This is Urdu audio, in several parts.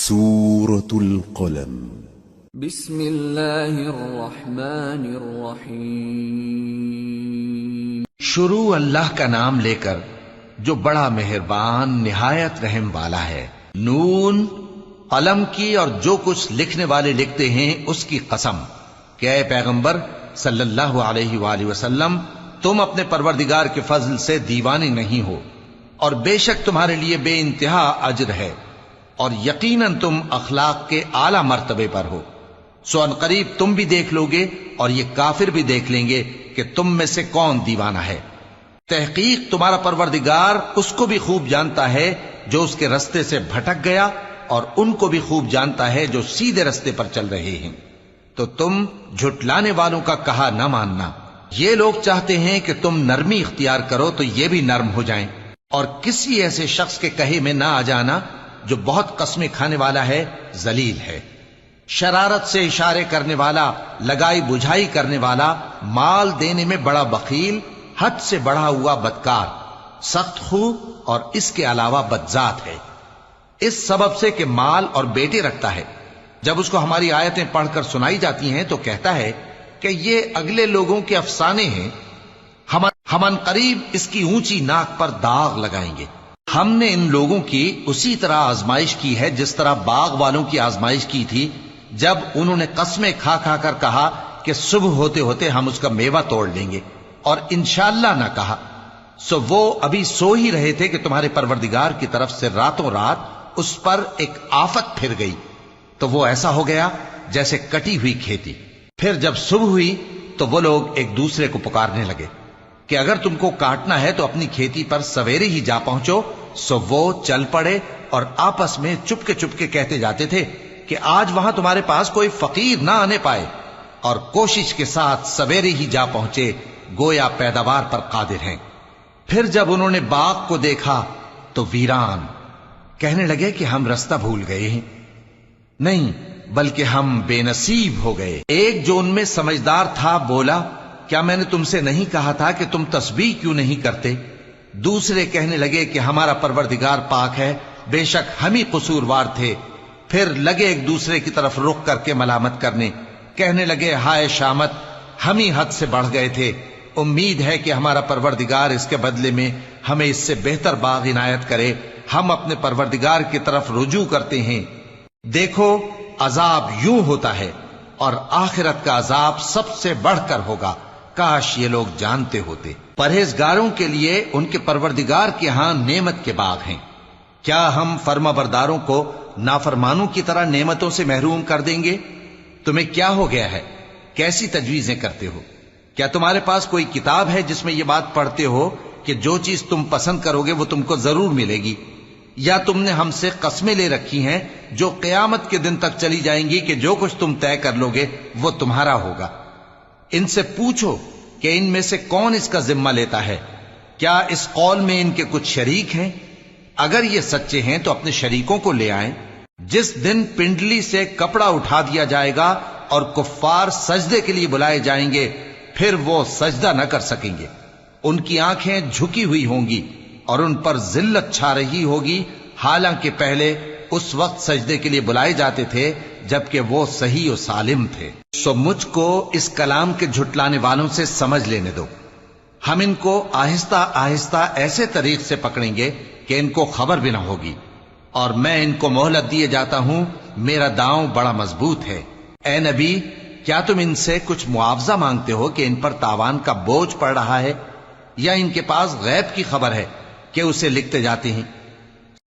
سورة القلم بسم اللہ الرحمن الرحیم شروع اللہ کا نام لے کر جو بڑا مہربان نہایت رحم والا ہے۔ نون، قلم کی اور جو کچھ لکھنے والے لکھتے ہیں اس کی قسم کہ اے پیغمبر صلی اللہ علیہ وآلہ وسلم تم اپنے پروردگار کے فضل سے دیوانے نہیں ہو، اور بے شک تمہارے لیے بے انتہا اجر ہے، اور یقیناً تم اخلاق کے اعلی مرتبے پر ہو۔ سو ان قریب تم بھی دیکھ لو گے اور یہ کافر بھی دیکھ لیں گے کہ تم میں سے کون دیوانہ ہے۔ تحقیق تمہارا پروردگار اس کو بھی خوب جانتا ہے جو اس کے رستے سے بھٹک گیا، اور ان کو بھی خوب جانتا ہے جو سیدھے رستے پر چل رہے ہیں۔ تو تم جھٹلانے والوں کا کہا نہ ماننا۔ یہ لوگ چاہتے ہیں کہ تم نرمی اختیار کرو تو یہ بھی نرم ہو جائیں، اور کسی ایسے شخص کے کہے میں نہ آ جانا جو بہت قسمیں کھانے والا ہے، ذلیل ہے، شرارت سے اشارے کرنے والا، لگائی بجھائی کرنے والا، مال دینے میں بڑا بخیل، حد سے بڑھا ہوا بدکار، سخت خو اور اس کے علاوہ بدذات ہے، اس سبب سے کہ مال اور بیٹے رکھتا ہے۔ جب اس کو ہماری آیتیں پڑھ کر سنائی جاتی ہیں تو کہتا ہے کہ یہ اگلے لوگوں کے افسانے ہیں، ہم ان قریب اس کی اونچی ناک پر داغ لگائیں گے۔ ہم نے ان لوگوں کی اسی طرح آزمائش کی ہے جس طرح باغ والوں کی آزمائش کی تھی، جب انہوں نے قسمیں کھا کھا کر کہا کہ صبح ہوتے ہوتے ہم اس کا میوہ توڑ لیں گے، اور انشاءاللہ نہ کہا۔ سو وہ ابھی سو ہی رہے تھے کہ تمہارے پروردگار کی طرف سے راتوں رات اس پر ایک آفت پھر گئی، تو وہ ایسا ہو گیا جیسے کٹی ہوئی کھیتی۔ پھر جب صبح ہوئی تو وہ لوگ ایک دوسرے کو پکارنے لگے کہ اگر تم کو کاٹنا ہے تو اپنی کھیتی پر سویرے ہی جا پہنچو۔ سو وہ چل پڑے اور آپس میں چپکے چپکے کہتے جاتے تھے کہ آج وہاں تمہارے پاس کوئی فقیر نہ آنے پائے، اور کوشش کے ساتھ سویرے ہی جا پہنچے، گویا پیداوار پر قادر ہیں۔ پھر جب انہوں نے باغ کو دیکھا تو ویران، کہنے لگے کہ ہم رستہ بھول گئے ہیں، نہیں بلکہ ہم بے نصیب ہو گئے۔ ایک جو ان میں سمجھدار تھا بولا، کیا میں نے تم سے نہیں کہا تھا کہ تم تسبیح کیوں نہیں کرتے؟ دوسرے کہنے لگے کہ ہمارا پروردگار پاک ہے، بے شک ہم ہی قصوروار تھے۔ پھر لگے ایک دوسرے کی طرف رخ کر کے ملامت کرنے، کہنے لگے ہائے شامت، ہم ہی حد سے بڑھ گئے تھے، امید ہے کہ ہمارا پروردگار اس کے بدلے میں ہمیں اس سے بہتر باغ عنایت کرے، ہم اپنے پروردگار کی طرف رجوع کرتے ہیں۔ دیکھو عذاب یوں ہوتا ہے، اور آخرت کا عذاب سب سے بڑھ کر ہوگا، کاش یہ لوگ جانتے ہوتے۔ پرہیزگاروں کے لیے ان کے پروردگار کے ہاں نعمت کے باغ ہیں۔ کیا ہم فرما برداروں کو نافرمانوں کی طرح نعمتوں سے محروم کر دیں گے؟ تمہیں کیا ہو گیا ہے؟ کیسی تجویزیں کرتے ہو؟ کیا تمہارے پاس کوئی کتاب ہے جس میں یہ بات پڑھتے ہو کہ جو چیز تم پسند کرو گے وہ تم کو ضرور ملے گی؟ یا تم نے ہم سے قسمیں لے رکھی ہیں جو قیامت کے دن تک چلی جائیں گی کہ جو کچھ تم طے کر لو گے وہ تمہارا ہوگا؟ ان سے پوچھو کہ ان میں سے کون اس کا ذمہ لیتا ہے؟ کیا اس قول میں ان کے کچھ شریک ہیں؟ اگر یہ سچے ہیں تو اپنے شریکوں کو لے آئیں۔ جس دن پنڈلی سے کپڑا اٹھا دیا جائے گا اور کفار سجدے کے لیے بلائے جائیں گے، پھر وہ سجدہ نہ کر سکیں گے، ان کی آنکھیں جھکی ہوئی ہوں گی اور ان پر ذلت چھا رہی ہوگی، حالانکہ پہلے اس وقت سجدے کے لیے بلائے جاتے تھے جبکہ وہ صحیح و سالم تھے۔ سو مجھ کو اس کلام کے جھٹلانے والوں سے سمجھ لینے دو، ہم ان کو آہستہ آہستہ ایسے طریق سے پکڑیں گے کہ ان کو خبر بھی نہ ہوگی، اور میں ان کو مہلت دیے جاتا ہوں، میرا داؤں بڑا مضبوط ہے۔ اے نبی، کیا تم ان سے کچھ معاوضہ مانگتے ہو کہ ان پر تاوان کا بوجھ پڑ رہا ہے، یا ان کے پاس غیب کی خبر ہے کہ اسے لکھتے جاتے ہیں؟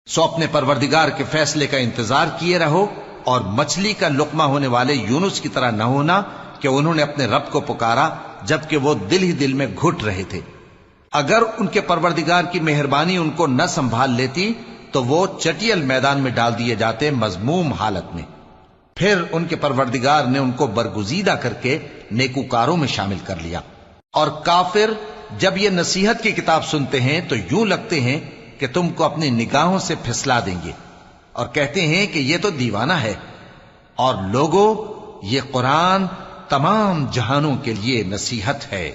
سو اپنے پروردگار کے فیصلے کا انتظار کیے رہو، اور مچھلی کا لقمہ ہونے والے یونس کی طرح نہ ہونا کہ انہوں نے اپنے رب کو پکارا جبکہ وہ دل ہی دل میں گھٹ رہے تھے۔ اگر ان کے پروردگار کی مہربانی ان کو نہ سنبھال لیتی تو وہ چٹیل میدان میں ڈال دیے جاتے مذموم حالت میں۔ پھر ان کے پروردگار نے ان کو برگزیدہ کر کے نیکوکاروں میں شامل کر لیا۔ اور کافر جب یہ نصیحت کی کتاب سنتے ہیں تو یوں لگتے ہیں کہ تم کو اپنی نگاہوں سے پھسلا دیں گے، اور کہتے ہیں کہ یہ تو دیوانہ ہے۔ اور لوگوں، یہ قرآن تمام جہانوں کے لیے نصیحت ہے۔